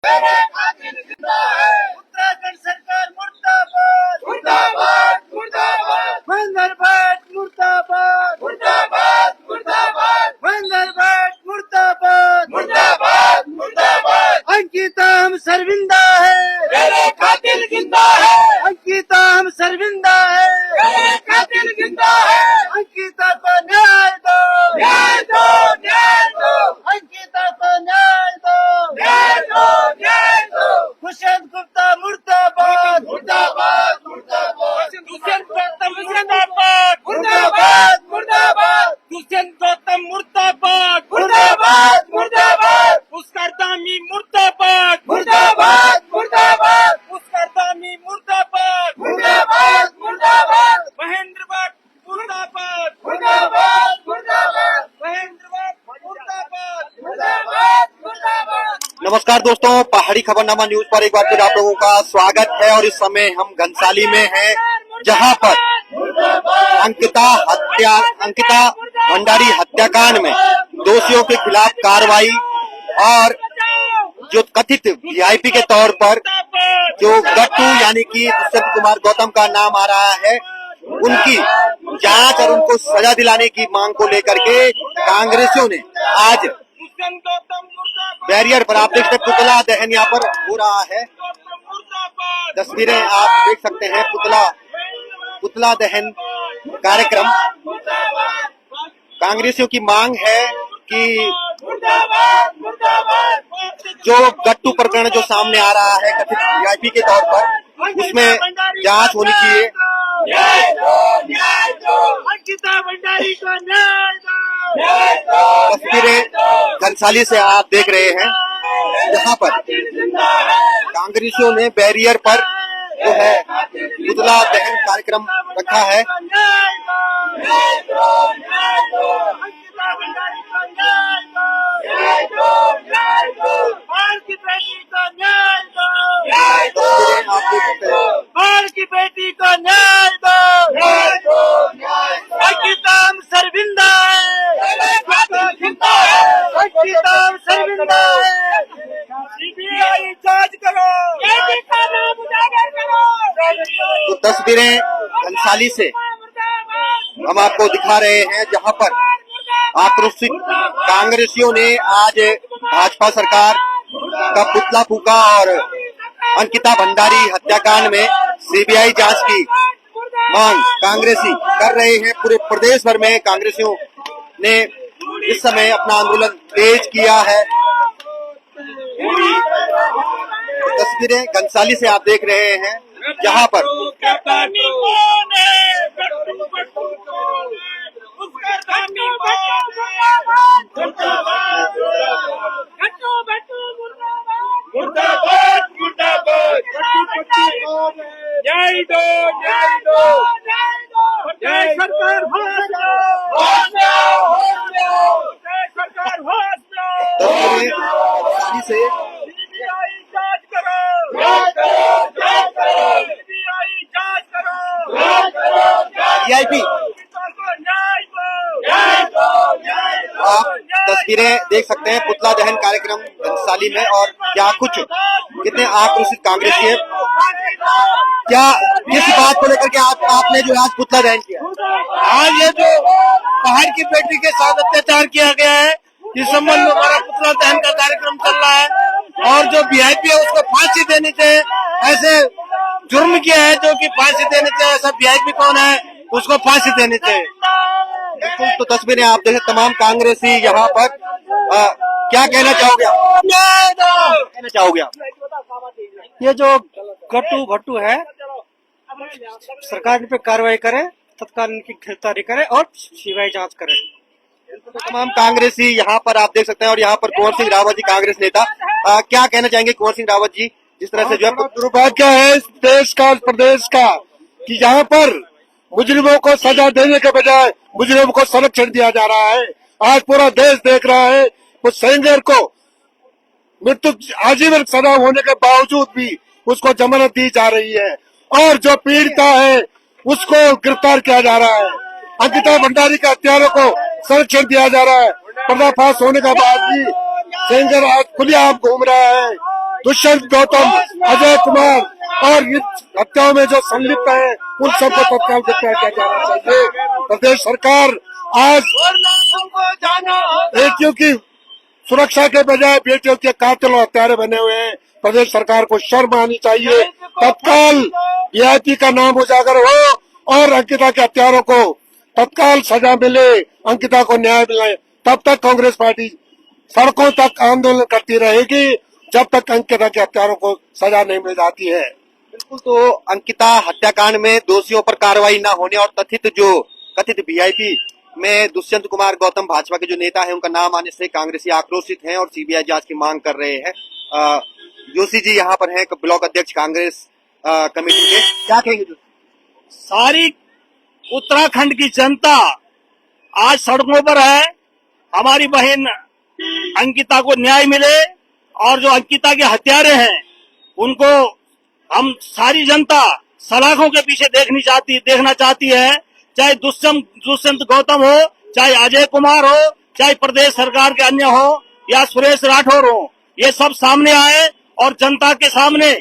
उत्तराखंड सरकार मुर्दाबाद मुर्दाबाद मुर्दाबाद। महेंद्र भट्ट मुर्दाबाद मुर्दाबाद मुर्दाबाद। महेंद्र भट्ट मुर्दाबाद मुर्दाबाद मुर्दाबाद। अंकिता हम शर्मिंदा है, मेरे कातिल जिंदा है। अंकिता हम शर्मिंदा है, मेरे कातिल जिंदा है। अंकिता को न्याय दो, न्याय दो, न्याय दो। अंकिता को न्याय दो, न्याय दो, न्याय दो। दुष्यंत गुप्ता मुर्दाबाद मुर्दाबाद मुर्दाबाद। दुष्यंत गौतम मुर्दाबाद मुर्दाबाद मुर्दाबाद। दुष्यंत गौतम मुर्दाबाद मुर्दाबाद मुर्दाबाद। पुष्करदामी मुर्दाबाद मुर्दाबाद मुर्दाबाद। पुष्करदामी मुर्दाबाद मुर्दाबाद मुर्दाबाद। महेंद्र भट्ट मुर्दाबाद मुर्दाबाद मुर्दाबाद। महेंद्र भट्ट मुर्दाबाद मुर्दाबाद मुर्दाबाद। नमस्कार दोस्तों, पहाड़ी खबरनामा न्यूज पर एक बार फिर आप लोगों का स्वागत है। और इस समय हम घनसाली में हैं, जहां पर अंकिता भंडारी हत्याकांड में दोषियों के खिलाफ कार्रवाई और जो कथित वीआईपी के तौर पर जो गट्टू यानी कि दुष्यंत कुमार गौतम का नाम आ रहा है, उनकी जांच और उनको सजा दिलाने की मांग को लेकर के कांग्रेसियों ने आज बैरियर पर, आप देख सकते पुतला दहन यहाँ पर हो रहा है। तस्वीरें आप देख सकते हैं, पुतला दहन कार्यक्रम। कांग्रेसियों की मांग है कि जो गट्टू प्रकरण जो सामने आ रहा है कथित वीआईपी के तौर पर, उसमें जांच होनी चाहिए। तस्वीरें घनसाली से आप देख रहे हैं, जहां पर कांग्रेसियों ने बैरियर पर जो है पुतला दहन कार्यक्रम रखा है। की बेटी को न्याय दो, अंकिता हम शर्मिंदा है, अंकिता हम शर्मिंदा है। सीबीआई जांच करो, तो तस्वीरें घनसाली से हम आपको दिखा रहे हैं, जहां पर आक्रोशित कांग्रेसियों ने आज भाजपा सरकार का पुतला फूका और अंकिता भंडारी हत्याकांड में सीबीआई जांच की मांग कांग्रेसी कर रहे हैं। पूरे प्रदेश भर में कांग्रेसियों ने इस समय अपना आंदोलन तेज किया है। तस्वीरें घनसाली से आप देख रहे हैं, जहां पर न्याय दो, न्याय दो, न्याय सरकार होश लो, सरकार होश लो। घनसाली से सीबीआई जांच करो, सीबीआई जांच करो, वीआईपी आप तस्वीरें देख सकते हैं, पुतला दहन कार्यक्रम घनसाली में। और क्या कुछ कितने आक्रोशित कांग्रेसी है, क्या किस बात को लेकर के आपने जो आज पुतला दहन किया? आज ये जो पहाड़ की बेटी के साथ अत्याचार किया गया है, इस संबंध में हमारा पुतला दहन का कार्यक्रम चल रहा है। और जो वीआईपी है उसको फांसी देनी चाहिए। ऐसे जुर्म किया है जो कि फांसी देनी चाहिए। ऐसा वीआईपी कौन है, उसको फांसी देनी चाहिए। बिल्कुल, तो तस्वीरें आप देखें, तमाम कांग्रेसी यहाँ पर क्या कहना चाहोगे आप? कहना चाहोगे आप? ये जो गट्टू भट्टू है, सरकार इन पे कार्रवाई करे, तत्काल इनकी गिरफ्तारी करे और सीबीआई जांच करे। तो तमाम कांग्रेसी यहाँ पर आप देख सकते हैं। और यहाँ पर कुंवर सिंह रावत जी, कांग्रेस नेता, क्या कहना चाहेंगे कुंवर सिंह रावत जी, जिस तरह से जो है दुर्भाग्य है इस देश का, प्रदेश का, कि यहाँ पर मुजरिमों को सजा देने के बजाय मुजरिमों को संरक्षण दिया जा रहा है। आज पूरा देश देख रहा है, उस सेंगर को मृत्यु आजीवन सजा होने के बावजूद भी उसको जमानत दी जा रही है। और जो पीड़िता है उसको गिरफ्तार किया जा रहा है। अंकिता भंडारी के हत्यारों को संरक्षण दिया जा रहा है। पर्दाफाश होने के बाद भी सेंगर आज खुलेआम घूम रहा है। दुष्यंत गौतम, अजय कुमार और इन हत्याओं में जो संलिप्त है उन सबको तत्काल गिरफ्तार किया जाना चाहिए। प्रदेश सरकार आज बेटियों की सुरक्षा के बजाय बेटियों के कातिल और हत्यारे बने हुए हैं। प्रदेश सरकार को शर्म आनी चाहिए। तत्काल वीआईपी का नाम उजागर हो और अंकिता के हत्यारों को तत्काल सजा मिले, अंकिता को न्याय मिले। तब तक कांग्रेस पार्टी सड़कों तक आंदोलन करती रहेगी जब तक अंकिता के हत्यारों को सजा नहीं मिल जाती है। बिल्कुल, तो अंकिता हत्याकांड में दोषियों पर कार्रवाई न होने और कथित वीआईपी में दुष्यंत कुमार गौतम भाजपा के जो नेता है उनका नाम आने से कांग्रेसी आक्रोशित हैं और सीबीआई जांच की मांग कर रहे हैं। जोशी जी यहाँ पर हैं, ब्लॉक अध्यक्ष कांग्रेस कमेटी के, क्या कहेंगे? जो सारी उत्तराखंड की जनता आज सड़कों पर है। हमारी बहन अंकिता को न्याय मिले और जो अंकिता के हत्यारे हैं उनको हम सारी जनता सलाखों के पीछे देखना चाहती है। चाहे दुष्यंत गौतम हो, चाहे अजय कुमार हो, चाहे प्रदेश सरकार के अन्य हो या सुरेश राठौर हो, ये सब सामने आए और जनता के सामने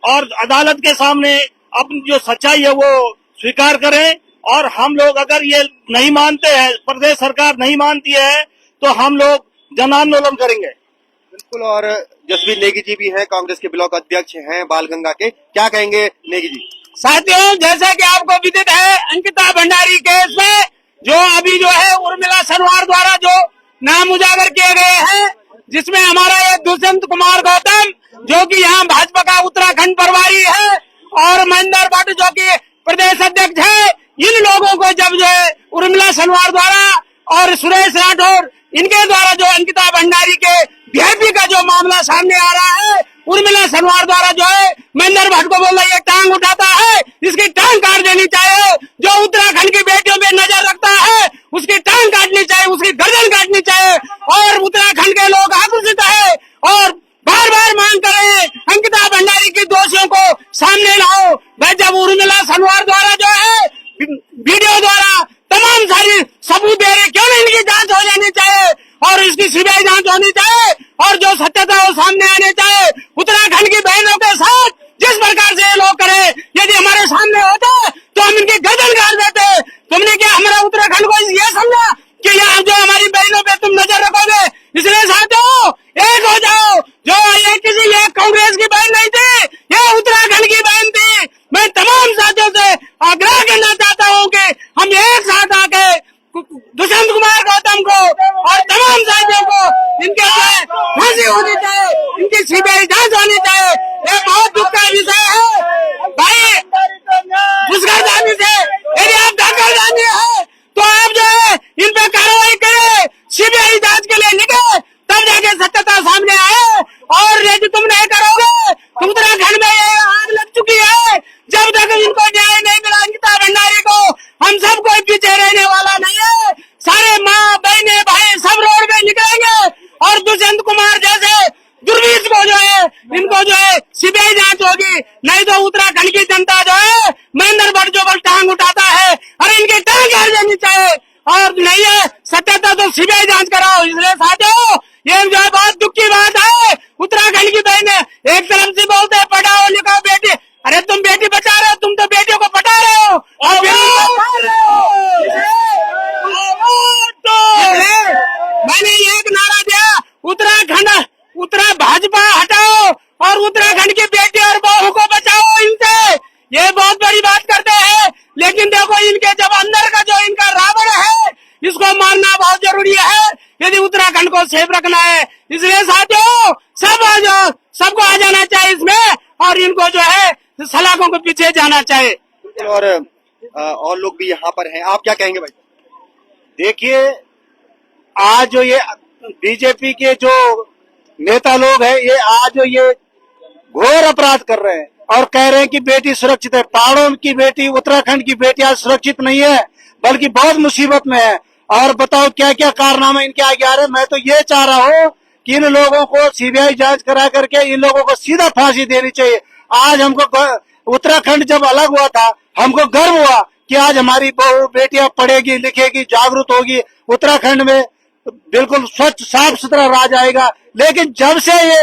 और अदालत के सामने अपनी जो सच्चाई है वो स्वीकार करें। और हम लोग अगर ये नहीं मानते हैं, प्रदेश सरकार नहीं मानती है, तो हम लोग जन आंदोलन करेंगे। बिल्कुल, और जसवीर नेगी जी भी हैं, कांग्रेस के ब्लॉक अध्यक्ष हैं बालगंगा के, क्या कहेंगे नेगी जी? साथियों, जैसा कि आपको विदित है, अंकिता भंडारी केस में जो अभी जो है उर्मिला सनवार द्वारा जो नाम उजागर किए गए हैं, जिसमें हमारा ये दुष्यंत कुमार गौतम जो कि यहाँ भाजपा का उत्तराखंड प्रभारी है और महेंद्र भट्ट जो कि प्रदेश अध्यक्ष है, इन लोगों को जब जो है उर्मिला सनवार द्वारा और सुरेश राठौर इनके द्वारा जो अंकिता भंडारी के वीआईपी का जो मामला सामने आ रहा है, उर्मिला सनवार द्वारा जो है महेंद्र भट्ट को बोल रहा है ये टांग उठाता है, इसकी टांग काट देनी चाहिए। जो उत्तराखंड की बेटियों पे नजर रखता है उसकी टांग काटनी चाहिए, उसकी गर्दन काटनी चाहिए। और उत्तराखंड के लोग आक्रोशित है और बार बार मांग कर रहे हैं अंकिता भंडारी के दोषियों को सामने लाओ। भाई, जब उर्मिला सनवार द्वारा जो है वीडियो द्वारा तमाम सारी सबूत दे रहे, क्यों नहीं इनकी जांच हो जानी चाहिए और इसकी सीबीआई जांच होनी चाहिए और जो सत्यता है वो सामने आने चाहिए। उत्तराखंड की बहनों के साथ जिस प्रकार से ये लोग करे, यदि हमारे सामने होते तो हम इनकी गर्दन काट देते। तुमने क्या हमारा उत्तराखंड को ये समझा कि यहाँ जो हमारी बहनों पे तुम नजर रखोगे? इसलिए साथियों, एक हो जाओ। जो ये किसी ये कांग्रेस की बहन नहीं थी, ये उत्तराखंड की बहन थी। मैं तमाम साथियों से आग्रह करना चाहता हूँ कि हम एक साथ आके दुष्यंत कुमार गौतम को और तमाम साथियों को इनके फांसी होनी चाहिए, इनकी सीबीआई जांच होनी चाहिए। ये बहुत दुख का विषय है भाई। घुसखोरदानी से यदि आप दखलदानी है तो आप जो है इन पे कार्रवाई करें, सीबीआई जांच के लिए निकले, तब जाके सत्यता सामने आए। और यदि तुम नहीं करोगे तो उत्तराखंड में ये आग लग चुकी है। जब तक इनको न्याय नहीं मिला अंकिता भंडारी को, हम सब कोई पीछे रहने वाला नहीं है। सारे माँ बहने भाई सब रोड पे निकलेंगे और दुष्यंत कुमार जैसे दुर्बीज को जो है इनको जो है सीबीआई जांच होगी। नहीं तो उत्तराखंड की जनता जो है महेंद्र भट्ट जो टांग उठाता है, अरे इनकी टांग काट देनी चाहिए। और नहीं है सत्यता तो सीबीआई जांच कराओ। इसलिए साथियों, ये जो है बहुत दुख की बात है। उत्तराखंड की बहने एक तरफ से बोलते हैं पढ़ाओ लिखाओ बेटी, अरे तुम बेटी बचा रहे हो, तुम तो बेटियों को पटा रहे हो और मैंने एक नारा दिया, उत्तरा भाजपा हटाओ और उत्तराखंड की बेटी और बहू को बचाओ इनसे। ये बहुत बड़ी बात करते हैं, लेकिन देखो इनके जब अंदर का जो इनका रावण है, इसको मारना बहुत जरूरी है यदि उत्तराखंड को सेफ रखना है। इसलिए साथियों, सबको आ जाना चाहिए इसमें और इनको जो है सलाखों के पीछे जाना चाहिए। और लोग भी यहाँ पर हैं, आप क्या कहेंगे भाई? देखिए, आज जो ये बीजेपी के जो नेता लोग हैं, ये आज जो ये घोर अपराध कर रहे हैं और कह रहे हैं कि बेटी सुरक्षित है। पहाड़ों की बेटी, उत्तराखंड की बेटी आज सुरक्षित नहीं है, बल्कि बहुत मुसीबत में है। और बताओ क्या क्या कारनामे इनके आगे आ रहे हैं। मैं तो ये चाह रहा हूँ कि इन लोगों को सीबीआई जांच करा करके इन लोगों को सीधा फांसी देनी चाहिए। आज हमको उत्तराखंड जब अलग हुआ था, हमको गर्व हुआ कि आज हमारी बहू बेटियां पढ़ेगी लिखेगी जागरूक होगी, उत्तराखंड में बिल्कुल स्वच्छ साफ सुथरा राज आएगा। लेकिन जब से ये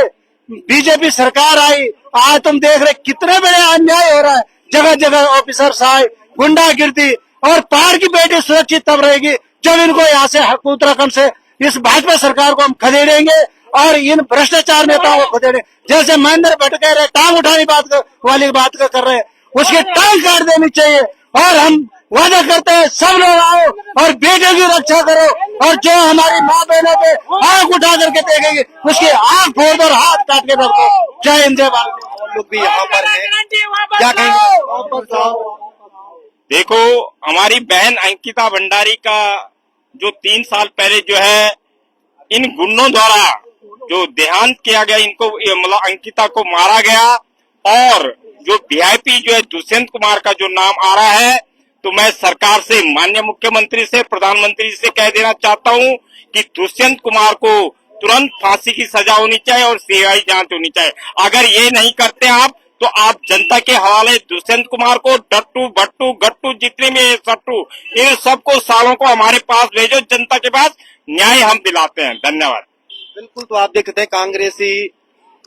बीजेपी सरकार आई, आज तुम देख रहे कितने बड़े अन्याय हो रहा है। जगह जगह ऑफिसर्स आए, गुंडागिर्दी, और पहाड़ की बेटी सुरक्षित तब रहेगी जब इनको यहाँ से उत्तराखंड से इस भाजपा सरकार को हम खदेड़ेंगे और इन भ्रष्टाचार नेताओं को खदेड़ेंगे। जैसे महेंद्र भट्ट कह रहे टांग उठाने वाली बात कर रहे हैं, उसकी टांग काट देनी चाहिए। और हम वादा करते हैं सब लोग आओ और बेटे की रक्षा करो, और जो हमारी माँ बहनों पे आंख उठा करके देखेगी उसकी आंख फोड़ दो और हाथ काट के रखो। जय हिंद जय भारत। और लोग भी यहाँ पर हैं, क्या कहेंगे? देखो, हमारी बहन अंकिता भंडारी का जो 3 साल पहले जो है इन गुंडों द्वारा जो देहांत किया गया, इनको मतलब अंकिता को मारा गया, और जो वीआईपी जो है दुष्यंत कुमार का जो नाम आ रहा है, तो मैं सरकार से, माननीय मुख्यमंत्री से, प्रधानमंत्री से कह देना चाहता हूं कि दुष्यंत कुमार को तुरंत फांसी की सजा होनी चाहिए और सीबीआई जांच होनी चाहिए। अगर ये नहीं करते आप तो आप जनता के हवाले दुष्यंत कुमार को, डट्टू भट्टू गट्टू जितने भी सट्टू, इन सबको सालों को हमारे पास भेजो, जनता के पास न्याय हम दिलाते हैं। धन्यवाद। बिल्कुल, तो आप देखते हैं कांग्रेसी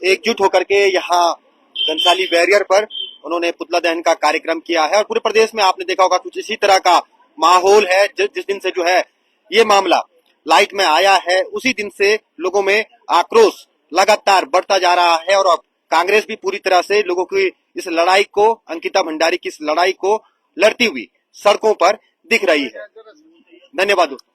एकजुट होकर के यहाँ घनसाली बैरियर पर उन्होंने पुतला दहन का कार्यक्रम किया है, और पूरे प्रदेश में आपने देखा होगा कुछ इसी तरह का माहौल है। जिस दिन से जो है ये मामला लाइट में आया है, उसी दिन से लोगों में आक्रोश लगातार बढ़ता जा रहा है, और अब कांग्रेस भी पूरी तरह से लोगों की इस लड़ाई को, अंकिता भंडारी की इस लड़ाई को लड़ती हुई सड़कों पर दिख रही है। धन्यवाद दोस्तों।